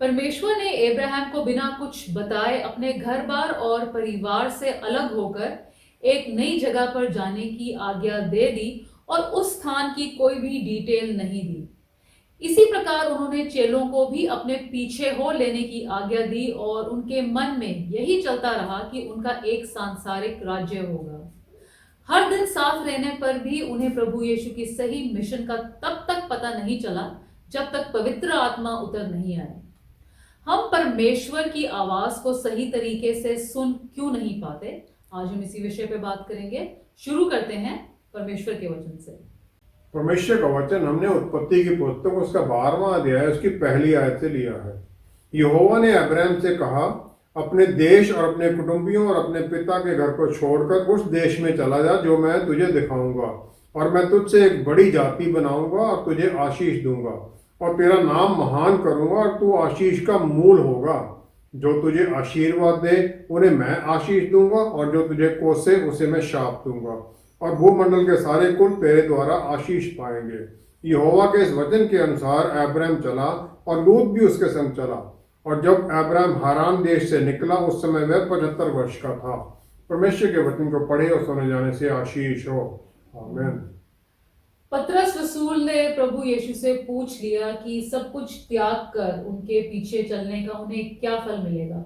परमेश्वर ने अब्राहम को बिना कुछ बताए अपने घर बार और परिवार से अलग होकर एक नई जगह पर जाने की आज्ञा दे दी और उस स्थान की कोई भी डिटेल नहीं दी। इसी प्रकार उन्होंने चेलों को भी अपने पीछे हो लेने की आज्ञा दी और उनके मन में यही चलता रहा कि उनका एक सांसारिक राज्य होगा। हर दिन साथ रहने पर भी उन्हें प्रभु यीशु की सही मिशन का तब तक पता नहीं चला जब तक पवित्र आत्मा उतर नहीं आए। हम परमेश्वर की आवाज को सही तरीके से सुन क्यों नहीं पाते, आज हम इसी विषय पे बात करेंगे। शुरू करते हैं परमेश्वर के वचन से। परमेश्वर का वचन हमने उत्पत्ति की पुस्तक उसका 12वां अध्याय उसकी पहली आयत से लिया है। यहोवा ने अब्राहम से कहा, अपने देश और अपने कुटुंबियों और अपने पिता के घर को छोड़कर उस देश में चला जा जो मैं तुझे दिखाऊंगा, और मैं तुझसे एक बड़ी जाति बनाऊंगा और तुझे आशीष दूंगा और तेरा नाम महान करूंगा और तू आशीष का मूल होगा। जो तुझे आशीर्वाद दे उन्हें मैं आशीष दूंगा और जो तुझे कोसे उसे मैं शाप दूंगा, और भूमंडल के सारे कुल तेरे द्वारा आशीष पाएंगे। यहोवा के इस वचन के अनुसार अब्राहम चला और लूत भी उसके संग चला। और जब अब्राहम हारान देश से निकला उस समय वह 75 वर्ष का था। परमेश्वर के वचन को पढ़े और सुने जाने से आशीष हो। आमीन। पतरस रसूल ने प्रभु यीशु से पूछ लिया कि सब कुछ त्याग कर उनके पीछे चलने का उन्हें क्या फल मिलेगा,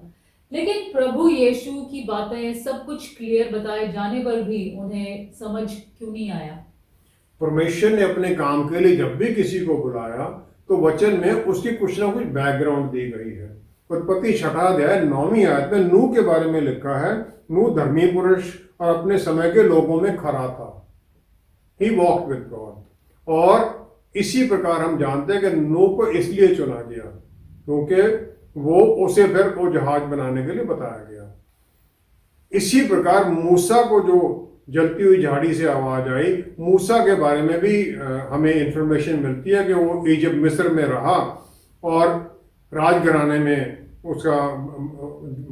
लेकिन प्रभु यीशु की बातें सब कुछ क्लियर बताए जाने पर भी उन्हें समझ क्यों नहीं आया। परमेश्वर ने अपने काम के लिए जब भी किसी को बुलाया तो वचन में उसकी कुछ ना कुछ बैकग्राउंड दी गई है। उत्पत्ति 6 अध्याय 9वीं आयत में नूह के बारे में लिखा है, नूह धर्मी पुरुष और अपने समय के लोगों में खरा था। ही वॉक्ड विद गॉड। और इसी प्रकार हम जानते हैं कि नूह को इसलिए चुना गया क्योंकि वो उसे फिर वो जहाज बनाने के लिए बताया गया। इसी प्रकार मूसा को जो जलती हुई झाड़ी से आवाज आई, मूसा के बारे में भी हमें इंफॉर्मेशन मिलती है कि वो इजिप्ट मिस्र में रहा और राजघराने में उसका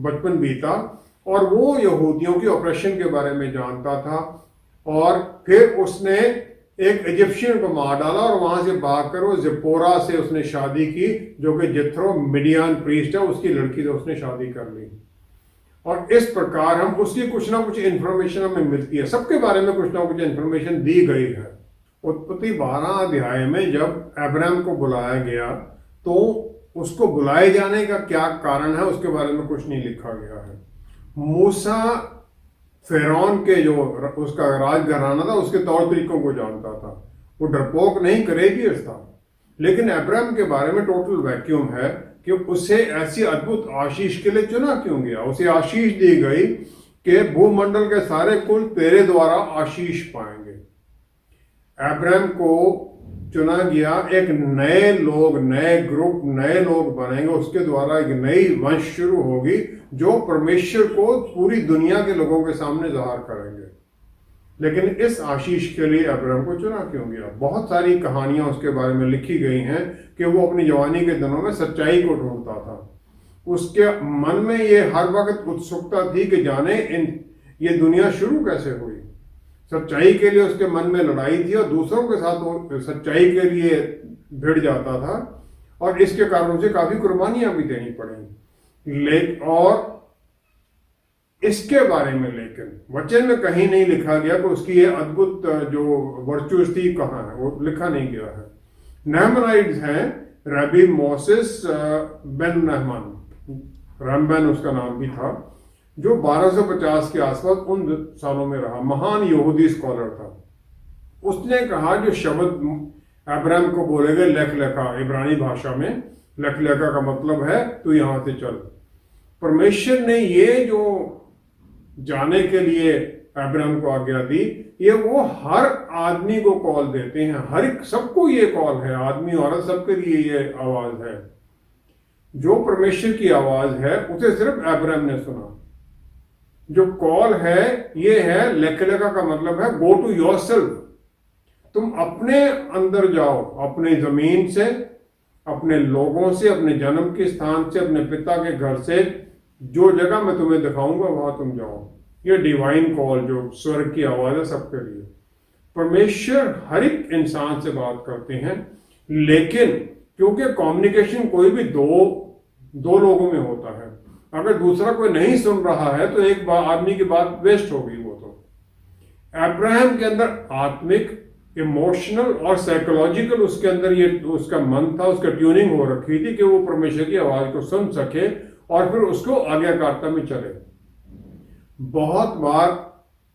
बचपन बीता और वो यहूदियों की ऑपरेशन के बारे में जानता था। और फिर उसने एक इजिप्शियन को मार डाला और वहां से भागकर वो जिप्पोरा से उसने शादी की, जो कि जिथ्रो मिडियान प्रीस्ट है उसकी लड़की से उसने शादी कर ली। और इस प्रकार हम उसकी कुछ ना कुछ इंफॉर्मेशन हमें मिलती है, सबके बारे में कुछ ना कुछ इंफॉर्मेशन दी गई है। उत्पत्ति 12 अध्याय में जब अब्राहम को बुलाया गया तो उसको बुलाए जाने का क्या कारण है उसके बारे में कुछ नहीं लिखा गया है। मूसा फिरौन के जो उसका राजघराना था उसके तौर तरीकों को जानता था, वो डरपोक नहीं करेजियस था। लेकिन अब्राहम के बारे में टोटल वैक्यूम है कि उसे ऐसी अद्भुत आशीष के लिए चुना क्यों गया। उसे आशीष दी गई कि भूमंडल के सारे कुल तेरे द्वारा आशीष पाएंगे। अब्राहम को चुना गया, एक नए लोग, नए ग्रुप, नए लोग बनेंगे, उसके द्वारा एक नई वंश शुरू होगी जो परमेश्वर को पूरी दुनिया के लोगों के सामने जाहिर करेंगे। लेकिन इस आशीष के लिए अब्राहम को चुना क्यों गया? बहुत सारी कहानियां उसके बारे में लिखी गई हैं कि वो अपनी जवानी के दिनों में सच्चाई को ढूंढता था। उसके मन में ये हर वक्त उत्सुकता थी कि जाने ये दुनिया शुरू कैसे हुई। सच्चाई के लिए उसके मन में लड़ाई थी और दूसरों के साथ वो सच्चाई के लिए भिड़ जाता था और इसके कारण उसे काफी कुर्बानियां भी देनी पड़ी। और इसके बारे में लेकिन वचन में कहीं नहीं लिखा गया कि उसकी ये अद्भुत जो वर्चुअस थी कहाँ है, वो लिखा नहीं गया है। नहमनाइट्स हैं, रबी मोसेस बेन नहमान, रैम्बन उसका नाम भी था, जो 1250 के आसपास उन सालों में रहा, महान यहूदी स्कॉलर था। उसने कहा जो शब्द अब्राहम को बोले गए लेख लेखा, इब्रानी भाषा में लेख लेखा का मतलब है तू यहां से चल। परमेश्वर ने ये जो जाने के लिए अब्राहम को आज्ञा दी, ये वो हर आदमी को कॉल देते हैं, हर एक सबको ये कॉल है, आदमी औरत सबके लिए ये आवाज है। जो परमेश्वर की आवाज है उसे सिर्फ अब्राहम ने सुना। जो कॉल है ये है, लेखलेखा का मतलब है गो टू योरसेल्फ। तुम अपने अंदर जाओ, अपने जमीन से, अपने लोगों से, अपने जन्म के स्थान से, अपने पिता के घर से, जो जगह मैं तुम्हें दिखाऊंगा वहां तुम जाओ। ये डिवाइन कॉल जो स्वर्ग की आवाज है सबके लिए। परमेश्वर हर एक इंसान से बात करते हैं, लेकिन क्योंकि कम्युनिकेशन कोई भी दो दो लोगों में होता है। अगर दूसरा कोई नहीं सुन रहा है तो एक आदमी की बात वेस्ट हो गई। वो तो अब्राहम के अंदर आत्मिक, इमोशनल और साइकोलॉजिकल उसके अंदर ये उसका मन था, उसका ट्यूनिंग हो रखी थी कि वो परमेश्वर की आवाज को सुन सके और फिर उसको आज्ञाकारिता में चले। बहुत बार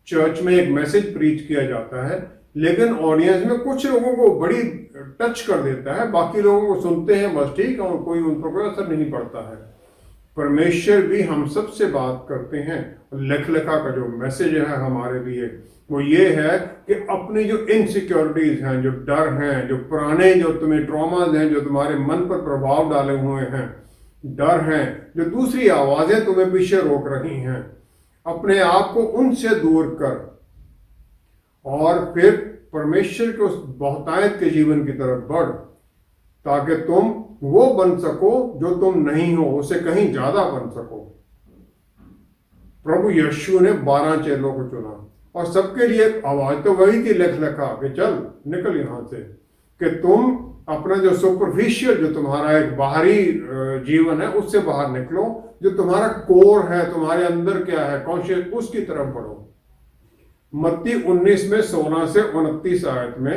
चर्च में एक मैसेज प्रीच किया जाता है, लेकिन ऑडियंस में कुछ लोगों को बड़ी टच कर देता है, बाकी लोगों को सुनते हैं बस ठीक, और कोई उन पर कोई असर नहीं पड़ता है। परमेश्वर भी हम सब से बात करते हैं। लेख लेखा का जो मैसेज है हमारे लिए वो ये है कि अपनी जो इनसिक्योरिटीज हैं, जो डर हैं, जो पुराने जो तुम्हें ट्रॉमाज हैं, जो तुम्हारे मन पर प्रभाव डाले हुए हैं, डर हैं, जो दूसरी आवाजें तुम्हें पीछे रोक रही हैं, अपने आप को उनसे दूर कर और फिर परमेश्वर के उस बहुतायत के जीवन की तरफ बढ़, ताकि तुम वो बन सको जो तुम नहीं हो, उसे कहीं ज्यादा बन सको। प्रभु यीशु ने 12 चेलों को चुना और सबके लिए आवाज तो वही थी, लेख लेखा कि चल निकल यहां से, कि तुम अपना जो सुपरफिशियल, जो तुम्हारा एक बाहरी जीवन है, उससे बाहर निकलो। जो तुम्हारा कोर है, तुम्हारे अंदर क्या है कॉन्शियस, उसकी तरफ बढ़ो। मत्ती 19 में 16 से 29 आयत में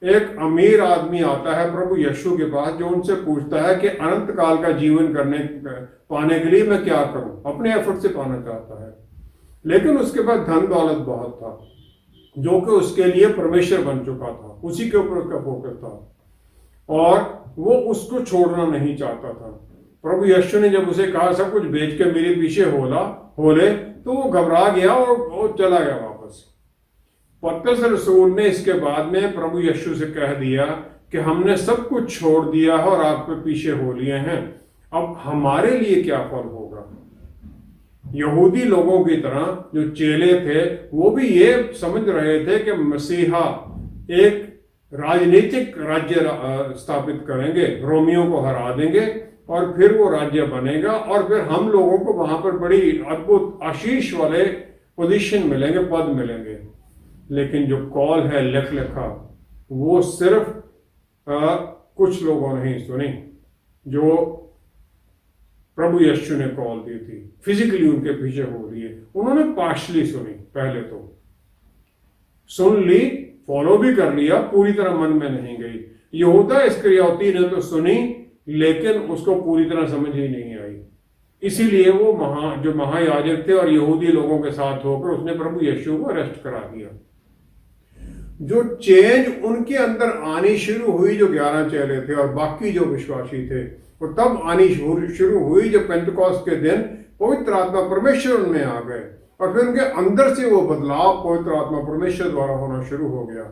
एक अमीर आदमी आता है प्रभु यीशु के पास, जो उनसे पूछता है कि अनंत काल का जीवन पाने के लिए मैं क्या करूं। अपने एफर्ट से पाना चाहता है, लेकिन उसके पास धन दौलत बहुत था, जो कि उसके लिए परमेश्वर बन चुका था, उसी के ऊपर उसका फोकस था और वो उसको छोड़ना नहीं चाहता था। प्रभु यीशु ने जब उसे कहा सब कुछ बेच के मेरे पीछे होले, तो वो घबरा गया और वो चला गया वापस। पतरस रसूल ने इसके बाद में प्रभु यीशु से कह दिया कि हमने सब कुछ छोड़ दिया है और आपके पीछे हो लिए हैं, अब हमारे लिए क्या फल होगा। यहूदी लोगों की तरह जो चेले थे वो भी ये समझ रहे थे कि मसीहा एक राजनीतिक राज्य स्थापित करेंगे, रोमियों को हरा देंगे और फिर वो राज्य बनेगा और फिर हम लोगों को वहां पर बड़ी अद्भुत आशीष वाले पोजीशन मिलेंगे, पद मिलेंगे। लेकिन जो कॉल है लेख लेखा, वो सिर्फ कुछ लोगों ने ही सुनी। जो प्रभु यीशु ने कॉल दी थी, फिजिकली उनके पीछे हो रही है, उन्होंने पार्शली सुनी। पहले तो सुन ली, फॉलो भी कर लिया, पूरी तरह मन में नहीं गई। यहूदा इस्करियोती ने तो सुनी, लेकिन उसको पूरी तरह समझ ही नहीं आई। इसीलिए वो जो महायाजक थे और यहूदी लोगों के साथ होकर उसने प्रभु यीशु को अरेस्ट करा दिया। जो चेंज उनके अंदर आनी शुरू हुई, जो 11 चेले थे और बाकी जो विश्वासी थे, वो तब आनी शुरू हुई जब पेंटकोस्त के दिन पवित्र आत्मा परमेश्वर उनमें आ गए और फिर उनके अंदर से वो बदलाव पवित्र आत्मा परमेश्वर द्वारा होना शुरू हो गया।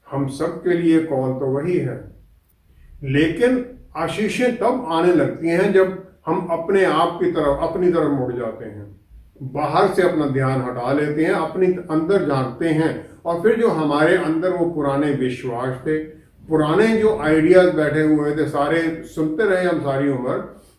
हम सब के लिए कॉल तो वही है, लेकिन आशीषें तब आने लगती हैं जब हम अपने आप की तरफ, अपनी तरफ मुड़ जाते हैं, बाहर से अपना ध्यान हटा लेते हैं, अपनी अंदर झांकते हैं और फिर जो हमारे अंदर वो पुराने विश्वास थे, पुराने जो आइडियाज बैठे हुए थे, सारे सुनते रहे हम सारी उम्र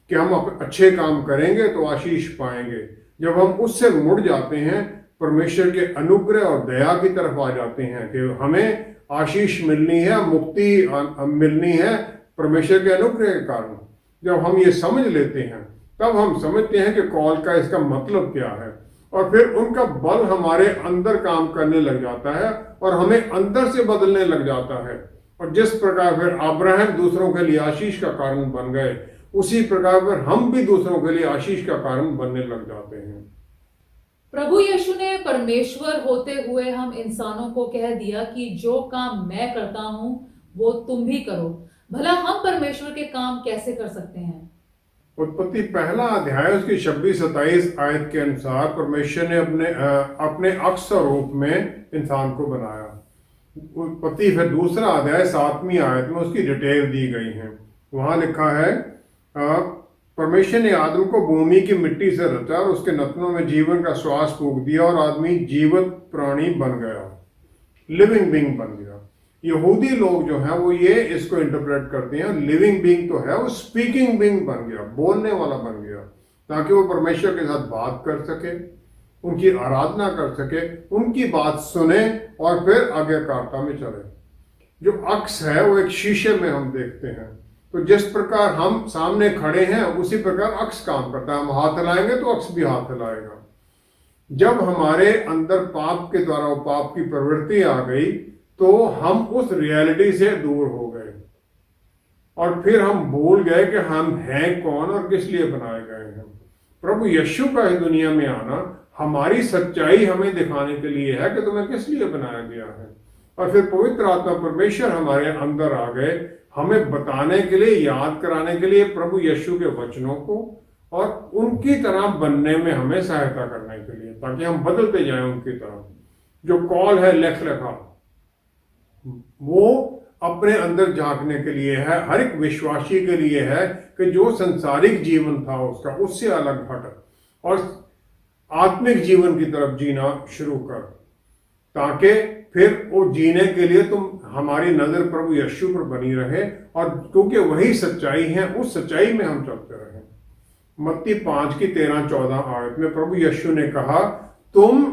कि हम अच्छे काम करेंगे तो आशीष पाएंगे। जब हम उससे मुड़ जाते हैं, परमेश्वर के अनुग्रह और दया की तरफ आ जाते हैं कि हमें आशीष मिलनी है, मुक्ति मिलनी है परमेश्वर के अनुग्रह के कारण, जब हम ये समझ लेते हैं तब हम समझते हैं कि कॉल का इसका मतलब क्या है और फिर उनका बल हमारे अंदर काम करने लग जाता है और हमें अंदर से बदलने लग जाता है। और जिस प्रकार फिर अब्राहम दूसरों के लिए आशीष का कारण बन गए, उसी प्रकार फिर हम भी दूसरों के लिए आशीष का कारण बनने लग जाते हैं। प्रभु यीशु ने परमेश्वर होते हुए हम इंसानों को कह दिया कि जो काम मैं करता हूं वो तुम भी करो। भला हम परमेश्वर के काम कैसे कर सकते हैं? उत्पत्ति 1 अध्याय उसकी 26-27 आयत के अनुसार परमेश्वर ने अपने अक्स और रूप में इंसान को बनाया। उत्पत्ति फिर 2 अध्याय 7वीं आयत में उसकी डिटेल दी गई है। वहां लिखा है, परमेश्वर ने आदम को भूमि की मिट्टी से रचा और उसके नथनों में जीवन का श्वास फूंक दिया और आदमी जीवित प्राणी बन गया, लिविंग बीइंग बन गया। यहूदी लोग जो हैं वो ये इसको इंटरप्रेट करते हैं, लिविंग बीइंग तो है, वो स्पीकिंग बीइंग बन गया, बोलने वाला बन गया, ताकि वो परमेश्वर के साथ बात कर सके, उनकी आराधना कर सके, उनकी बात सुने और फिर आज्ञाकारिता में चले। जो अक्स है वो एक शीशे में हम देखते हैं, तो जिस प्रकार हम सामने खड़े हैं उसी प्रकार अक्स काम करता है। हम हाथ हिलाएंगे तो अक्स भी हाथ हिलाएगा। जब हमारे अंदर पाप के द्वारा वो पाप की प्रवृत्ति आ गई तो हम उस रियलिटी से दूर हो गए और फिर हम भूल गए कि हम हैं कौन और किस लिए बनाए गए हैं। प्रभु यीशु का इस दुनिया में आना हमारी सच्चाई हमें दिखाने के लिए है कि तुम्हें किस लिए बनाया गया है। और फिर पवित्र आत्मा परमेश्वर हमारे अंदर आ गए हमें बताने के लिए, याद कराने के लिए प्रभु यीशु के वचनों को और उनकी तरह बनने में हमें सहायता करने के लिए, ताकि हम बदलते जाएं उनकी तरह। जो कॉल है लेख लेखा वो अपने अंदर झांकने के लिए है, हर एक विश्वासी के लिए है कि जो संसारिक जीवन था उसका उससे अलग हट और आत्मिक जीवन की तरफ जीना शुरू कर, ताकि फिर वो जीने के लिए हमारी नजर प्रभु यीशु पर बनी रहे और क्योंकि वही सच्चाई है उस सच्चाई में हम चलते रहे। मत्ती 5 की 13-14 आयत में प्रभु यीशु ने कहा तुम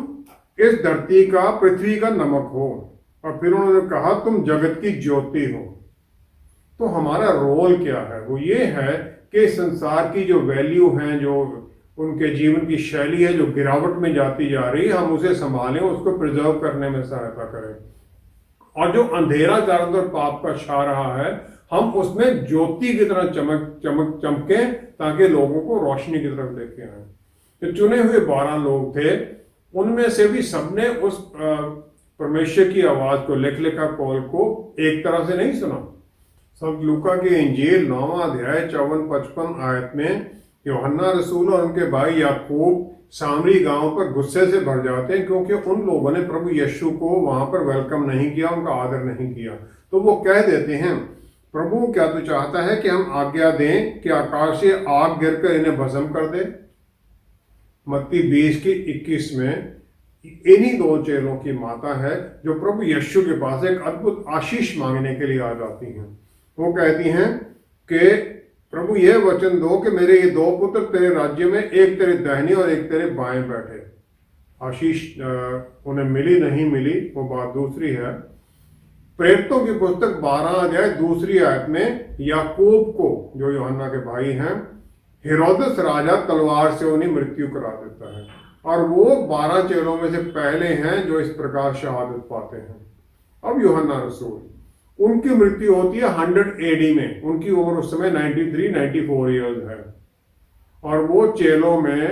इस धरती का, पृथ्वी का नमक हो, और फिर उन्होंने कहा तुम जगत की ज्योति हो। तो हमारा रोल क्या है? वो ये है कि संसार की जो वैल्यू है, जो उनके जीवन की शैली है जो गिरावट में जाती जा रही है, हम उसे संभालें, उसको प्रिजर्व करने में सहायता करें। और जो अंधेरा चारों तरफ पाप का छा रहा है हम उसमें ज्योति की तरह चमके ताकि लोगों को रोशनी की तरफ लेके आए। जो चुने हुए 12 लोग थे उनमें से भी सबने उस परमेश्वर की आवाज को, लिख लिखा कॉल को एक तरह से नहीं सुना। सब लूका की इंजील 9वां अध्याय 54-55 आयत में यूहन्ना रसूल और उनके भाई याकूब सामरी गांव पर गुस्से से भर जाते हैं क्योंकि उन लोगों ने प्रभु यीशु को वहां पर वेलकम नहीं किया, उनका आदर नहीं किया। तो वो कह देते हैं प्रभु क्या तू चाहता है कि हम आज्ञा दें कि आकाश से आग गिरकर इन्हें भस्म कर दे। मत्ती 20 की 21 में इन्हीं 2 चेलों की माता है जो प्रभु यीशु के पास एक अद्भुत आशीष मांगने के लिए आ जाती हैं। वो कहती हैं कि प्रभु यह वचन दो कि मेरे ये 2 पुत्र तेरे राज्य में, एक तेरे दाहिने और एक तेरे बाएं बैठे। आशीष उन्हें मिली नहीं मिली वो बात दूसरी है। प्रेरितों की पुस्तक 12 अध्याय 2 आयत में याकूब को, जो यूहन्ना के भाई हैं, हेरोदेस राजा तलवार से उन्हें मृत्यु करा देता है और वो 12 चेलों में से पहले हैं जो इस प्रकार शहादत पाते हैं। अब यूहन्ना रसूल, उनकी मृत्यु होती है 100 AD में। उनकी उम्र उस समय 93-94 ईयर्स है और वो चेलों में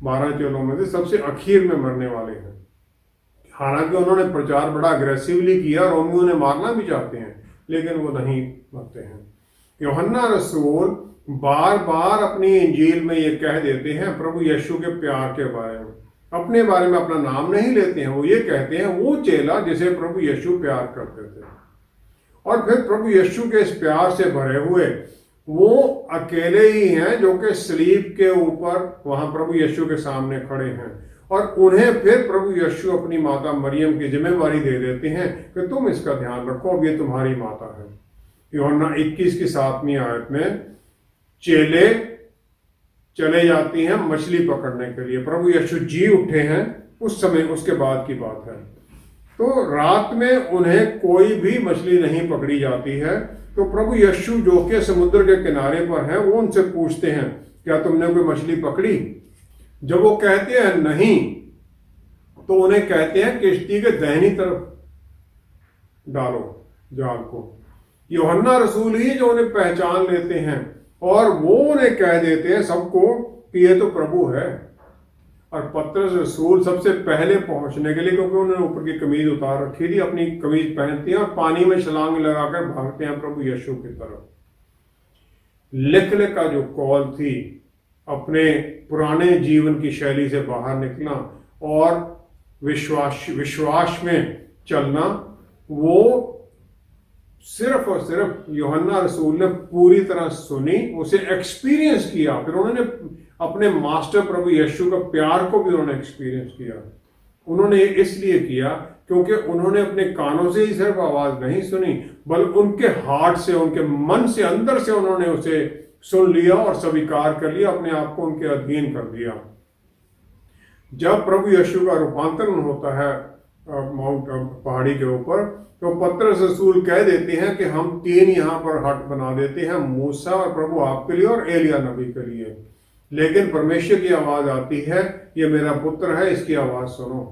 12 चेलों में से सबसे आखिर में मरने वाले हैं। हालांकि उन्होंने प्रचार बड़ा अग्रेसिवली किया, रोमी उन्हें मारना भी चाहते हैं, लेकिन वो नहीं मरते हैं। यूहन्ना रसूल बार बार अपनी इंजील में ये कह देते हैं प्रभु यीशु के प्यार के बारे में, अपने बारे में अपना नाम नहीं लेते हैं। वो ये कहते हैं वो चेला जिसे प्रभु यीशु प्यार करते थे। और फिर प्रभु यीशु के इस प्यार से भरे हुए वो अकेले ही हैं जो कि सलीब के ऊपर वहां प्रभु यीशु के सामने खड़े हैं और उन्हें फिर प्रभु यीशु अपनी माता मरियम की जिम्मेवारी दे देते हैं कि तुम इसका ध्यान रखो, अब ये तुम्हारी माता है। यूहन्ना 21 की 7वीं आयत में चेले चले जाती हैं मछली पकड़ने के लिए। प्रभु यीशु जी उठे हैं उस समय, उसके बाद की बात है। तो रात में उन्हें कोई भी मछली नहीं पकड़ी जाती है। तो प्रभु यीशु जो कि समुद्र के किनारे पर हैं वो उनसे पूछते हैं क्या तुमने कोई मछली पकड़ी? जब वो कहते हैं नहीं तो उन्हें कहते हैं किश्ती के दाहिनी तरफ डालो जाल को। यूहन्ना रसूल ही जो उन्हें पहचान लेते हैं और वो उन्हें कह देते हैं सबको कि ये तो प्रभु है। और पतरस रसूल सबसे पहले पहुंचने के लिए, क्योंकि उन्होंने ऊपर की कमीज उतार रखी थी, अपनी कमीज पहनती हैं और पानी में छलांग लगाकर भागते हैं प्रभु यीशु की तरफ। लिखने का जो कॉल थी अपने पुराने जीवन की शैली से बाहर निकलना और विश्वास में चलना, वो सिर्फ और सिर्फ यूहन्ना रसूल ने पूरी तरह सुनी, उसे एक्सपीरियंस किया। फिर उन्होंने अपने मास्टर प्रभु यीशु का प्यार को भी उन्होंने एक्सपीरियंस किया। उन्होंने इसलिए किया क्योंकि उन्होंने अपने कानों से ही सिर्फ आवाज नहीं सुनी, बल्कि उनके हार्ट से, उनके मन से, अंदर से उन्होंने उसे सुन लिया और स्वीकार कर लिया, अपने आप को उनके अधीन कर दिया। जब प्रभु यीशु का रूपांतरण होता है माउंट पहाड़ी के ऊपर, तो पतरस रसूल कह देते हैं कि हम 3 यहाँ पर हट बना देते हैं, मूसा और प्रभु आपके लिए और एलिया नबी के लिए। लेकिन परमेश्वर की आवाज आती है, ये मेरा पुत्र है, इसकी आवाज सुनो।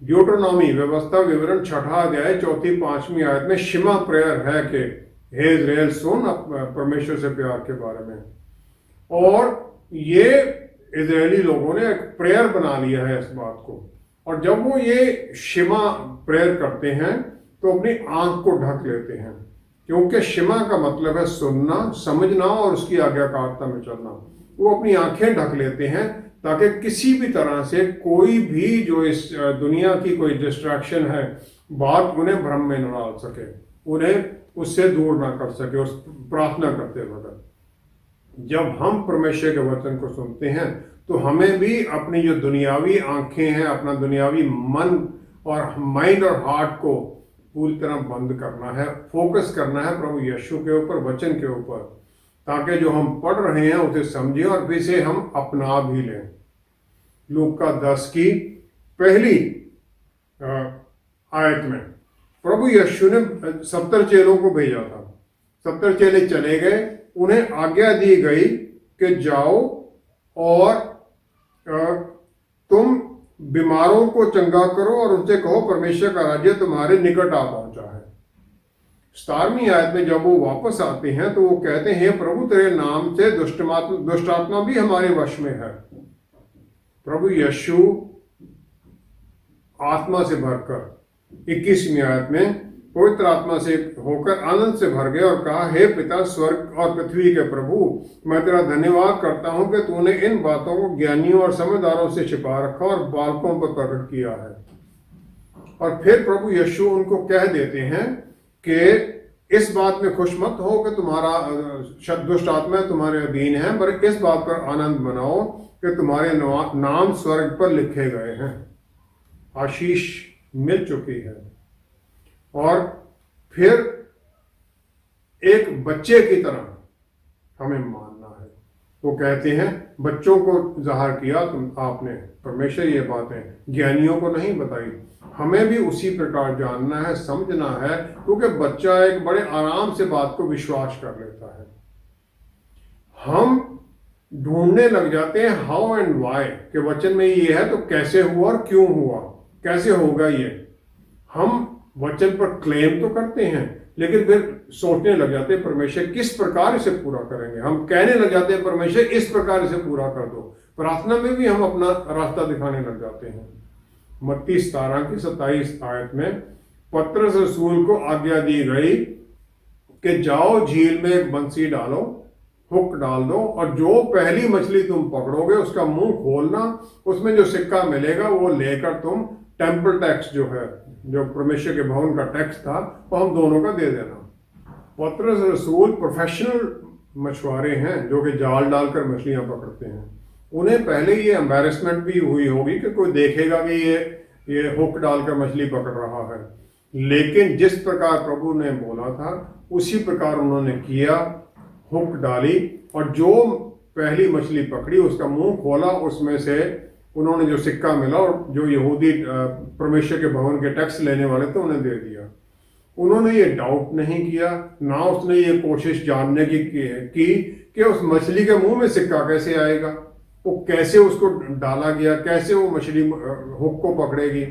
ड्यूटरनॉमी व्यवस्था विवरण 6 अध्याय 4-5 आयत में शिमा प्रेयर है कि हे इज़राइल सुन परमेश्वर से प्यार के बारे में। और ये इजरायली लोगों ने एक प्रेयर बना लिया है इस बात को। और जब वो ये शिमा प्रेयर करते हैं तो अपनी आंख को ढक लेते हैं, क्योंकि शिमा का मतलब है सुनना, समझना और उसकी आज्ञाकारिता में चलना। वो अपनी आंखें ढक लेते हैं ताकि किसी भी तरह से कोई भी जो इस दुनिया की कोई डिस्ट्रैक्शन है, बात उन्हें भ्रम में न डाल सके, उन्हें उससे दूर ना कर सके उस प्रार्थना करते वक्त। जब हम परमेश्वर के वचन को सुनते हैं तो हमें भी अपनी जो दुनियावी आंखें हैं, अपना दुनियावी मन और माइंड और हार्ट को पूरी तरह बंद करना है, फोकस करना है प्रभु यीशु के ऊपर, वचन के ऊपर, ताकि जो हम पढ़ रहे हैं उसे समझें और फिर से हम अपना भी लें। लूका 10 की पहली आयत में प्रभु यीशु ने 70 चेलों को भेजा था। 70 चेले चले गए, उन्हें आज्ञा दी गई कि जाओ और तुम बीमारों को चंगा करो और उनसे कहो परमेश्वर का राज्य तुम्हारे निकट आ पहुंचा है। 17वीं आयत में जब वो वापस आते हैं तो वो कहते हैं प्रभु तेरे नाम से दुष्ट आत्मा भी हमारे वश में है। प्रभु यीशु आत्मा से भरकर 21वीं आयत में पवित्र आत्मा से होकर आनंद से भर गए और कहा, हे पिता स्वर्ग और पृथ्वी के प्रभु, मैं तेरा धन्यवाद करता हूं कि तूने इन बातों को ज्ञानियों और समझदारों से छिपा रखा और बालकों पर प्रकट किया है। और फिर प्रभु यीशु उनको कह देते हैं कि इस बात में खुश मत हो कि तुम्हारा दुष्ट आत्मा तुम्हारे अधीन है, पर इस बात पर आनंद मनाओ कि तुम्हारे नाम स्वर्ग पर लिखे गए हैं। आशीष मिल चुकी है। और फिर एक बच्चे की तरह हमें मानना है। वो कहते हैं बच्चों को ज़ाहिर किया आपने परमेश्वर, ये बातें ज्ञानियों को नहीं बताई। हमें भी उसी प्रकार जानना है, समझना है, क्योंकि बच्चा एक बड़े आराम से बात को विश्वास कर लेता है। हम ढूंढने लग जाते हैं हाउ एंड वाई के वचन में ये है तो कैसे हुआ और क्यों हुआ, कैसे होगा ये। हम वचन पर क्लेम तो करते हैं लेकिन फिर सोचने लग जाते हैं परमेश्वर किस प्रकार इसे पूरा करेंगे। हम कहने लग जाते हैं परमेश्वर इस प्रकार इसे पूरा कर दो। प्रार्थना में भी हम अपना रास्ता दिखाने लग जाते हैं। मत्ती 17 की 27 आयत में पतरस रसूल को आज्ञा दी गई कि जाओ झील में एक बंसी डालो, हुक डाल दो और जो पहली मछली तुम पकड़ोगे उसका मुंह खोलना, उसमें जो सिक्का मिलेगा वो लेकर तुम टेम्पल टैक्स जो है, जो परमेश्वर के भवन का टैक्स था, वो हम दोनों का दे देना। पतरस रसूल प्रोफेशनल मछुआरे हैं जो कि जाल डालकर मछलियां पकड़ते हैं। उन्हें पहले ये एम्बैरेसमेंट भी हुई होगी कि कोई देखेगा कि ये हुक डालकर मछली पकड़ रहा है, लेकिन जिस प्रकार प्रभु ने बोला था उसी प्रकार उन्होंने किया। हुक डाली और जो पहली मछली पकड़ी उसका मुंह खोला, उसमें से उन्होंने जो सिक्का मिला और जो यहूदी परमेश्वर के भवन के टैक्स लेने वाले थे उन्हें दे दिया। उन्होंने ये डाउट नहीं किया, ना उसने ये कोशिश जानने की कि उस मछली के मुंह में सिक्का कैसे आएगा, वो कैसे उसको डाला गया, कैसे वो मछली हुक को पकड़ेगी।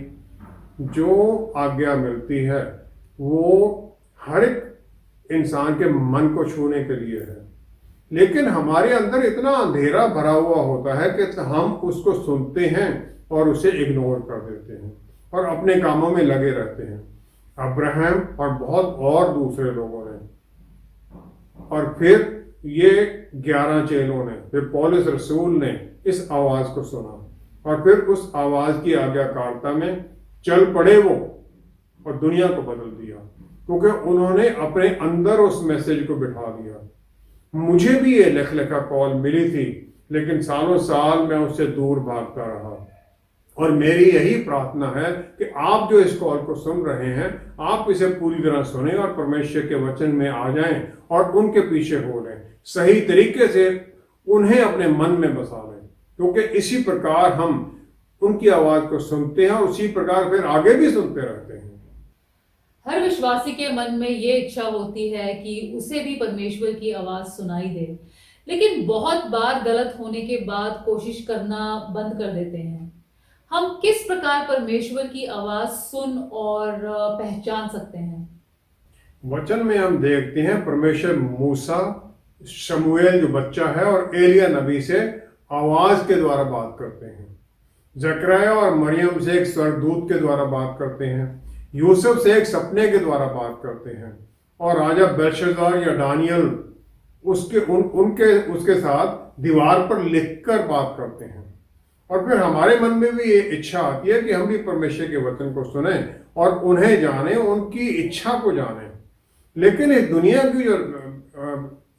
जो आज्ञा मिलती है वो हर एक इंसान के मन को छूने के लिए है, लेकिन हमारे अंदर इतना अंधेरा भरा हुआ होता है कि हम उसको सुनते हैं और उसे इग्नोर कर देते हैं और अपने कामों में लगे रहते हैं। अब्राहम और बहुत और दूसरे लोगों ने, और फिर ये 11 चेलों ने, फिर पौलुस रसूल ने इस आवाज को सुना और फिर उस आवाज की आज्ञाकारिता में चल पड़े वो और दुनिया को बदल दिया, क्योंकि उन्होंने अपने अंदर उस मैसेज को बिठा दिया। मुझे भी ये लिखा कॉल मिली थी, लेकिन सालों साल मैं उससे दूर भागता रहा। और मेरी यही प्रार्थना है कि आप जो इस कॉल को सुन रहे हैं, आप इसे पूरी तरह सुनें और परमेश्वर के वचन में आ जाएं और उनके पीछे हो लें, सही तरीके से उन्हें अपने मन में बसा लें, क्योंकि इसी प्रकार हम उनकी आवाज को सुनते हैं और उसी प्रकार फिर आगे भी सुनते रहते हैं। हर विश्वासी के मन में ये इच्छा होती है कि उसे भी परमेश्वर की आवाज सुनाई दे, लेकिन बहुत बार गलत होने के बाद कोशिश करना बंद कर देते हैं। हम किस प्रकार परमेश्वर की आवाज सुन और पहचान सकते हैं? वचन में हम देखते हैं परमेश्वर मूसा, शमूएल जो बच्चा है और एलिया नबी से आवाज के द्वारा बात करते हैं। जकरयाह और मरियम से एक स्वर्गदूत के द्वारा बात करते हैं। यूसुफ से एक सपने के द्वारा बात करते हैं। और राजा बेलशस्सर या दानियल उसके साथ दीवार पर लिखकर बात करते हैं। और फिर हमारे मन में भी ये इच्छा आती है कि हम भी परमेश्वर के वचन को सुने और उन्हें जाने, उनकी इच्छा को जाने। लेकिन इस दुनिया की जो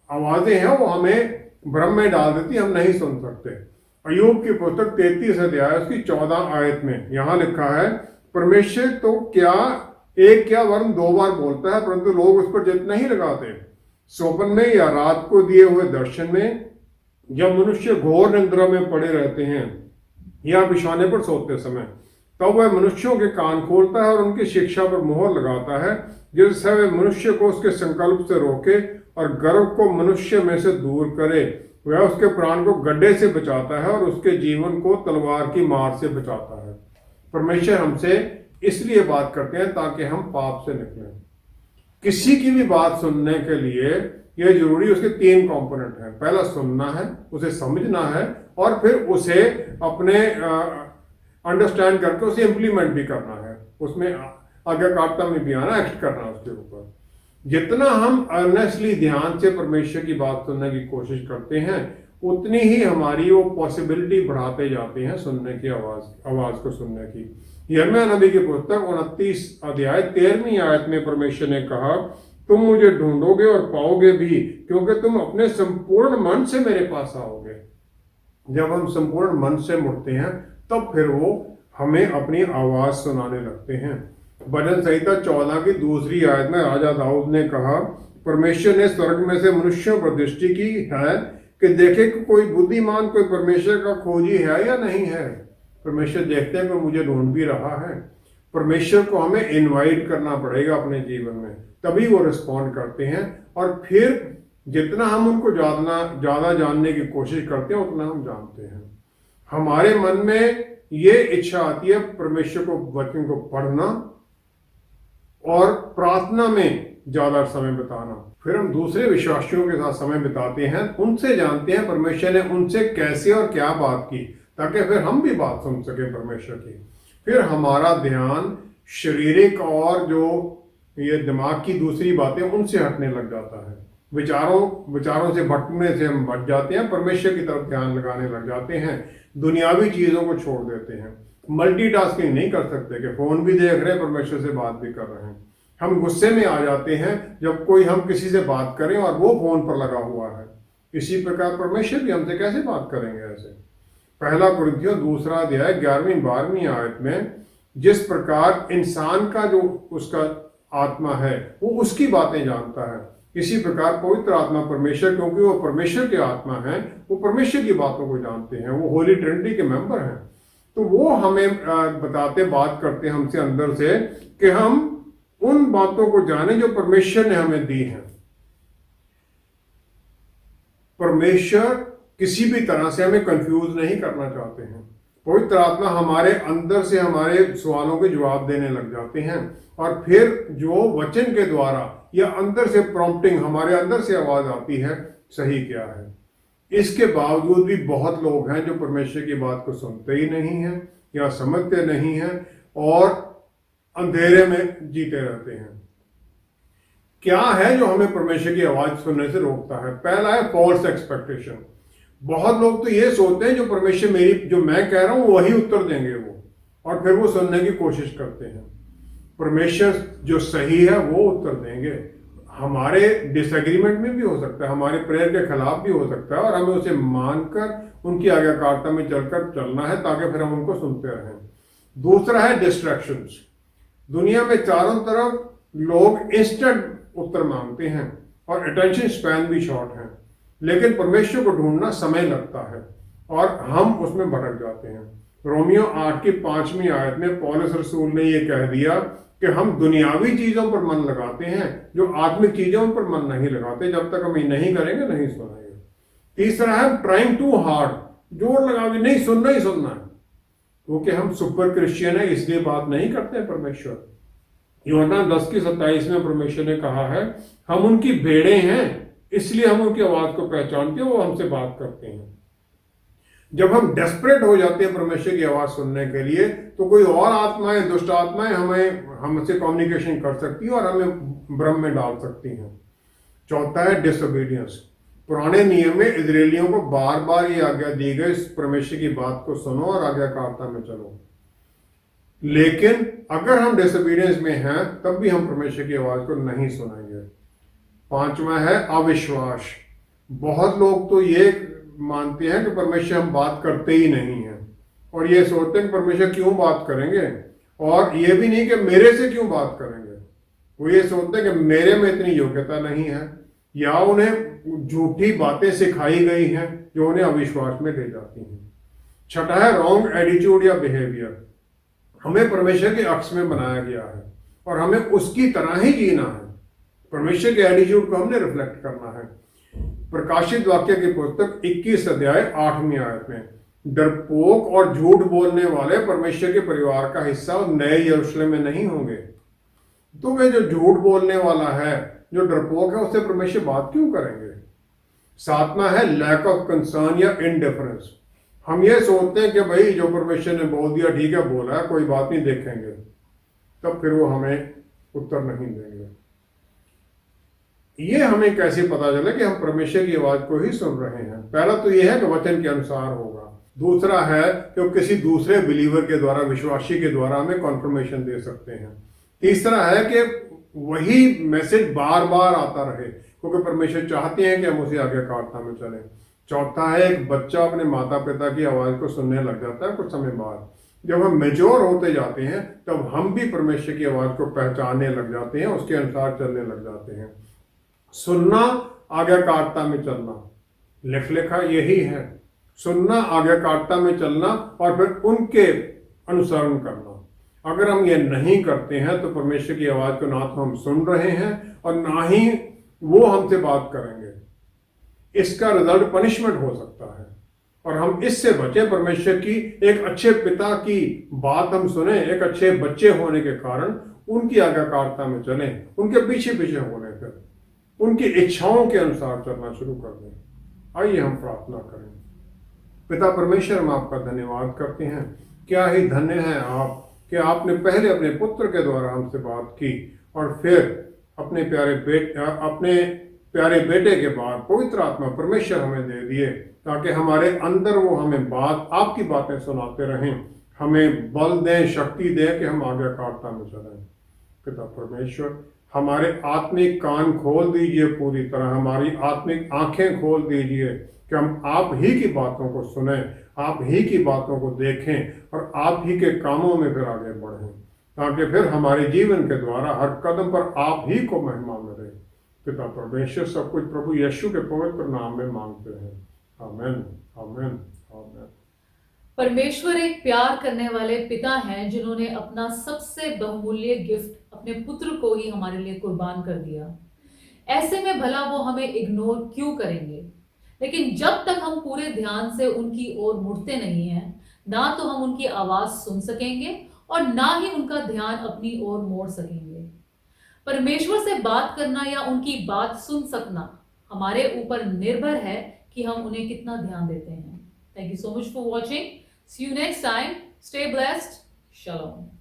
आवाजें हैं वो हमें भ्रम में डाल देती, हम नहीं सुन सकते। अय्यूब की पुस्तक 33 अध्याय उसकी 14 आयत में यहाँ लिखा है, परमेश्वर तो क्या वरन 2 बार बोलता है, परंतु लोग उस पर चित्त नहीं लगाते। स्वप्न में या रात को दिए हुए दर्शन में, जब मनुष्य घोर निद्रा में पड़े रहते हैं या बिछौने पर सोते समय, तब वह मनुष्यों के कान खोलता है और उनकी शिक्षा पर मोहर लगाता है, जिससे वह मनुष्य को उसके संकल्प से रोके और गर्व को मनुष्य में से दूर करे। वह उसके प्राण को गड्ढे से बचाता है और उसके जीवन को तलवार की मार से बचाता है। परमेश्वर हमसे इसलिए बात करते हैं ताकि हम पाप से निकलें। किसी की भी बात सुनने के लिए यह जरूरी, उसके 3 कंपोनेंट हैं। पहला सुनना है, उसे समझना है और फिर उसे अपने अंडरस्टैंड करके उसे इम्प्लीमेंट भी करना है, उसमें आज्ञाकारिता में भी आना, एक्ट करना उसके ऊपर। जितना हम अर्नेस्टली ध्यान से परमेश्वर की बात सुनने की कोशिश करते हैं, उतनी ही हमारी वो पॉसिबिलिटी बढ़ाते जाते हैं सुनने की आवाज को सुनने की। यिर्मयाह नबी की पुस्तक 29 अध्याय 13वीं आयत में परमेश्वर ने कहा, तुम मुझे ढूंढोगे और पाओगे भी, क्योंकि तुम अपने संपूर्ण मन से मेरे पास आओगे। जब हम संपूर्ण मन से मुड़ते हैं तब फिर वो हमें अपनी आवाज सुनाने लगते हैं। भजन संहिता 14 की 2री आयत में राजा दाऊद ने कहा, परमेश्वर ने स्वर्ग में से मनुष्यों पर दृष्टि की है कि देखे कि कोई बुद्धिमान, कोई परमेश्वर का खोजी है या नहीं है। परमेश्वर देखते हैं कि मुझे ढूंढ भी रहा है। परमेश्वर को हमें इनवाइट करना पड़ेगा अपने जीवन में, तभी वो रिस्पॉन्ड करते हैं। और फिर जितना हम उनको ज़्यादा जानने की कोशिश करते हैं उतना हम जानते हैं। हमारे मन में ये इच्छा आती है परमेश्वर को, वचन को पढ़ना और प्रार्थना में ज़्यादा समय बिताना। फिर हम दूसरे विश्वासियों के साथ समय बिताते हैं, उनसे जानते हैं परमेश्वर ने उनसे कैसे और क्या बात की, ताकि फिर हम भी बात सुन सकें परमेश्वर की। फिर हमारा ध्यान शारीरिक और जो ये दिमाग की दूसरी बातें उनसे हटने लग जाता है। विचारों से भटकने से हम बच जाते हैं, परमेश्वर की तरफ ध्यान लगाने लग जाते हैं, दुनियावी चीज़ों को छोड़ देते हैं। मल्टीटास्किंग नहीं कर सकते कि फ़ोन भी देख रहे हैं, परमेश्वर से बात भी कर रहे हैं। हम गुस्से में आ जाते हैं जब कोई हम किसी से बात करें और वो फ़ोन पर लगा हुआ है। इसी प्रकार परमेश्वर भी हमसे कैसे बात करेंगे ऐसे। 1 कुरिन्थियों 2 अध्याय 11-12 आयत में, जिस प्रकार इंसान का जो उसका आत्मा है वो उसकी बातें जानता है, इसी प्रकार पवित्र आत्मा परमेश्वर, क्योंकि वो परमेश्वर के आत्मा है, वो परमेश्वर की बातों को जानते हैं, वो होली ट्रिनिटी के मेंबर हैं। तो वो हमें बात करते हैं हमसे अंदर से कि हम उन बातों को जाने जो परमेश्वर ने हमें दी हैं। परमेश्वर किसी भी तरह से हमें कंफ्यूज नहीं करना चाहते हैं। पवित्र आत्मा हमारे अंदर से हमारे सवालों के जवाब देने लग जाते हैं और फिर जो वचन के द्वारा या अंदर से प्रॉम्प्टिंग, हमारे अंदर से आवाज आती है, सही क्या है। इसके बावजूद भी बहुत लोग हैं जो परमेश्वर की बात को सुनते ही नहीं हैं या समझते नहीं हैं और अंधेरे में जीते रहते हैं। क्या है जो हमें परमेश्वर की आवाज सुनने से रोकता है? पहला है फॉल्स एक्सपेक्टेशन। बहुत लोग तो ये सोचते हैं जो परमेश्वर जो मैं कह रहा हूं वही उत्तर देंगे वो, और फिर वो सुनने की कोशिश करते हैं। परमेश्वर जो सही है वो उत्तर देंगे। हमारे डिसएग्रीमेंट में भी हो सकता है, हमारे प्रेयर के खिलाफ भी हो सकता है, और हमें उसे मानकर उनकी आज्ञाकारिता में चलकर चलना है ताकि फिर हम उनको सुनते रहें। दूसरा है डिस्ट्रैक्शंस। दुनिया में चारों तरफ लोग इंस्टेंट उत्तर मांगते हैं और अटेंशन स्पैन भी शॉर्ट है, लेकिन परमेश्वर को ढूंढना समय लगता है और हम उसमें भटक जाते हैं। रोमियो 8 की 5वीं आयत में पौलुस रसूल ने ये कह दिया कि हम दुनियावी चीजों पर मन लगाते हैं, जो आत्मिक चीजों पर मन नहीं लगाते। जब तक हम ये नहीं करेंगे नहीं सुनेंगे। तीसरा है ट्राइंग टू हार्ड, जोर लगा के नहीं सुनना ही सुनना है, क्योंकि हम सुपर क्रिश्चियन है इसलिए बात नहीं करते परमेश्वर। यूहन्ना 10 की 27 में परमेश्वर ने कहा है हम उनकी भेड़ें हैं इसलिए हम उनकी आवाज को पहचानते हैं, वो हमसे बात करते हैं। जब हम डेस्परेट हो जाते हैं परमेश्वर की आवाज सुनने के लिए, तो कोई और आत्माएं, दुष्ट आत्माएं हमसे कम्युनिकेशन कर सकती है और हमें भ्रम में डाल सकती हैं। चौथा है डिसोबीडियंस। पुराने नियम में इजरायलियों को बार बार ये आज्ञा दी गई परमेश्वर की बात को सुनो और आज्ञाकारिता में चलो, लेकिन अगर हम डिसोबीडियंस में हैं तब भी हम परमेश्वर की आवाज को नहीं सुनेंगे। पांचवा है अविश्वास। बहुत लोग तो ये मानते हैं कि परमेश्वर हम बात करते ही नहीं हैं, और ये सोचते हैं कि परमेश्वर क्यों बात करेंगे, और ये भी नहीं कि मेरे से क्यों बात करेंगे। वो ये सोचते हैं कि मेरे में इतनी योग्यता नहीं है, या उन्हें झूठी बातें सिखाई गई हैं जो उन्हें अविश्वास में ले जाती हैं। छठा है रॉन्ग एटीट्यूड या बिहेवियर। हमें परमेश्वर के अक्स में बनाया गया है और हमें उसकी तरह ही जीना है। परमेश्वर के एटीट्यूड को हमने रिफ्लेक्ट करना है। प्रकाशित वाक्य की पुस्तक 21 अध्याय 8वीं आयत में, डरपोक और झूठ बोलने वाले परमेश्वर के परिवार का हिस्सा और नए यरूशलेम में नहीं होंगे। तो वे जो झूठ बोलने वाला है, जो डरपोक है, उससे परमेश्वर बात क्यों करेंगे। सातवां है लैक ऑफ कंसर्न या इनडिफरेंस। हम ये सोचते हैं कि भाई जो परमेश्वर ने बोल दिया ठीक है, बोला है, कोई बात नहीं, देखेंगे, तब फिर वो हमें उत्तर नहीं देंगे। ये हमें कैसे पता चले कि हम परमेश्वर की आवाज को ही सुन रहे हैं। पहला तो यह है कि वचन के अनुसार होगा। दूसरा है कि किसी दूसरे बिलीवर के द्वारा, विश्वासी के द्वारा हमें कॉन्फर्मेशन दे सकते हैं। तीसरा है कि वही मैसेज बार बार आता रहे, क्योंकि परमेश्वर चाहते हैं कि हम उसी आज्ञाकारिता में चलें। चौथा है एक बच्चा अपने माता पिता की आवाज को सुनने लग जाता है कुछ समय बाद। जब हम मेच्योर होते जाते हैं तब हम भी परमेश्वर की आवाज को पहचानने लग जाते हैं, उसके अनुसार चलने लग जाते हैं। सुनना, आज्ञाकारिता में चलना, लिखा यही है, सुनना, आज्ञाकारिता में चलना और फिर उनके अनुसरण करना। अगर हम ये नहीं करते हैं तो परमेश्वर की आवाज को ना तो हम सुन रहे हैं और ना ही वो हमसे बात करेंगे। इसका रिजल्ट पनिशमेंट हो सकता है और हम इससे बचे। परमेश्वर की एक अच्छे पिता की बात हम सुने, एक अच्छे बच्चे होने के कारण उनकी आज्ञाकारिता में चलें, उनके पीछे पीछे होने पर उनकी इच्छाओं के अनुसार चलना शुरू कर दें। आइए हम प्रार्थना करें। पिता परमेश्वर, हम आपका धन्यवाद करते हैं। क्या ही धन्य है आप कि आपने पहले अपने पुत्र के द्वारा हमसे बात की और फिर अपने प्यारे बेटे के बाद पवित्र आत्मा परमेश्वर हमें दे दिए, ताकि हमारे अंदर वो हमें आपकी बातें सुनाते रहें, हमें बल दें, शक्ति दें कि हम आज्ञाकारिता में चलें। पिता परमेश्वर, हमारे आत्मिक कान खोल दीजिए पूरी तरह, हमारी आत्मिक आंखें खोल दीजिए कि हम आप ही की बातों को सुनें, आप ही की बातों को देखें और आप ही के कामों में फिर आगे बढ़ें, ताकि फिर हमारे जीवन के द्वारा हर कदम पर आप ही को महिमा मिले। पिता परमेश्वर, सब कुछ प्रभु यीशु के पवित्र नाम में मांगते हैं। आमीन, आमीन, आमीन। परमेश्वर एक प्यार करने वाले पिता हैं जिन्होंने अपना सबसे बहुमूल्य गिफ्ट अपने पुत्र को ही हमारे लिए कुर्बान कर दिया। ऐसे में भला वो हमें इग्नोर क्यों करेंगे। लेकिन जब तक हम पूरे ध्यान से उनकी ओर मुड़ते नहीं हैं, ना तो हम उनकी आवाज सुन सकेंगे और ना ही उनका ध्यान अपनी ओर मोड़ सकेंगे। परमेश्वर से बात करना या उनकी बात सुन सकना हमारे ऊपर निर्भर है कि हम उन्हें कितना ध्यान देते हैं। Thank you so much for watching. See you next time. Stay blessed. Shalom.